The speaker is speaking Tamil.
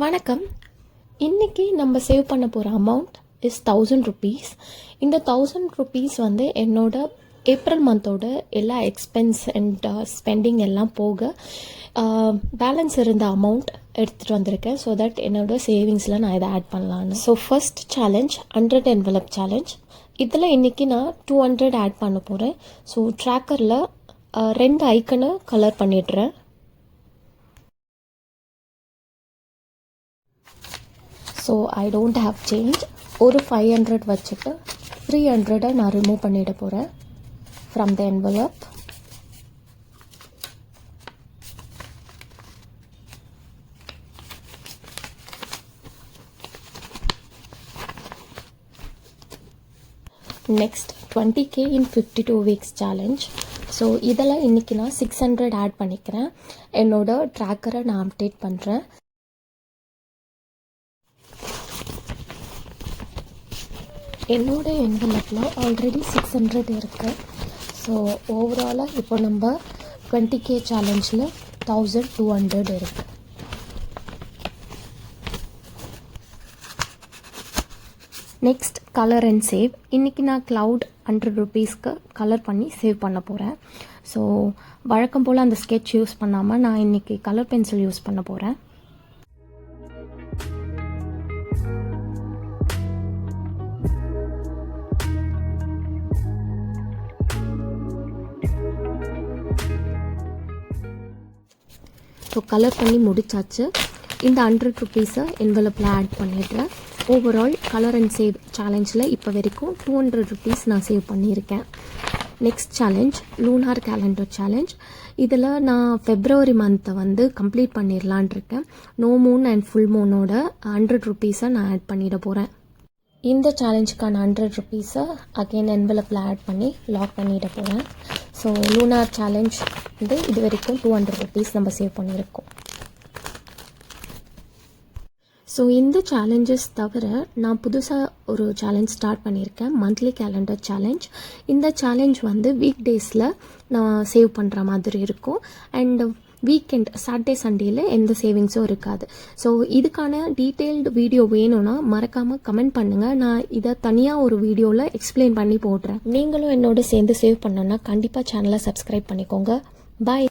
வணக்கம். இன்றைக்கி நம்ம சேவ் பண்ண போகிற அமௌண்ட் இஸ் 1000 rupees. இந்த 1000 rupees வந்து என்னோட ஏப்ரல் மந்தோட எல்லா எக்ஸ்பென்ஸ் அண்ட் ஸ்பெண்டிங் எல்லாம் போக பேலன்ஸ் இருந்த அமௌண்ட் எடுத்துகிட்டு வந்திருக்கேன். ஸோ தட் என்னோட சேவிங்ஸில் நான் இதை ஆட் பண்ணலான்னு. So first challenge 100 envelope challenge. இதில் இன்றைக்கி நான் 200 ஆட் பண்ண போகிறேன். ஸோ ட்ராக்கரில் 2 ஐக்கனை கலர் பண்ணிடுறேன். So I don't have change. ஒரு 500 வச்சுட்டு 300 நான் ரிமூவ் பண்ணிட போகிறேன் from the envelope. Next 20K in 52 weeks challenge. So இதில் இன்றைக்கி நான் 600 ஆட் பண்ணிக்கிறேன். என்னோட ட்ராக்கரை நான் அப்டேட் பண்ணுறேன். என்னோட என்வலப்பில் ஆல்ரெடி 600 இருக்குது. ஸோ ஓவராலாக இப்போ நம்ம 20K சேலஞ்சில் 1200 இருக்குது. Next colour and save. இன்றைக்கி நான் க்ளவுட் 100 rupeesக்கு கலர் பண்ணி சேவ் பண்ண போகிறேன். ஸோ வழக்கம் போல் அந்த ஸ்கெட்ச் யூஸ் பண்ணாமல் நான் இன்றைக்கி கலர் பென்சில் யூஸ் பண்ண போகிறேன். ஸோ கலர் பண்ணி முடிச்சாச்சு. இந்த 100 rupeesஸை என்வலப்பில் ஆட் பண்ணிடுறேன். ஓவரால் கலர் அண்ட் சேவ் சேலஞ்சில் இப்போ வரைக்கும் 200 rupees நான் சேவ் பண்ணியிருக்கேன். Next challenge lunar calendar challenge. இதில் நான் ஃபெப்ரவரி மந்த்தை வந்து கம்ப்ளீட் பண்ணிடலான் இருக்கேன். நோ மூன் அண்ட் ஃபுல் மூனோட 100 rupeesஸை நான் ஆட் பண்ணிட போகிறேன். இந்த சேலஞ்சுக்கான 100 rupeesஸை அகெயின் என்வலப்பில் ஆட் பண்ணி லாக் பண்ணிட போகிறேன். ஸோ லூனார் சேலஞ்ச் வந்து இது வரைக்கும் 200 rupees நம்ம சேவ் பண்ணியிருக்கோம். ஸோ இந்த சேலஞ்சஸ் தவிர நான் புதுசாக ஒரு சேலஞ்ச் ஸ்டார்ட் பண்ணியிருக்கேன், மந்த்லி கேலண்டர் சேலஞ்ச். இந்த சேலஞ்ச் வந்து வீக் டேஸில் நான் சேவ் பண்ணுற மாதிரி இருக்கும். அண்ட் வீக்கெண்ட் சாட்டர்டே சண்டேயில் எந்த சேவிங்ஸும் இருக்காது. ஸோ இதுக்கான டீட்டெயில்டு வீடியோ வேணும்னா மறக்காமல் கமெண்ட் பண்ணுங்கள். நான் இதை தனியாக ஒரு வீடியோவில் எக்ஸ்பிளைன் பண்ணி போடுறேன். நீங்களும் என்னோட சேர்ந்து சேவ் பண்ணணுன்னா கண்டிப்பாக சேனலை சப்ஸ்கிரைப் பண்ணிக்கோங்க. பாய்.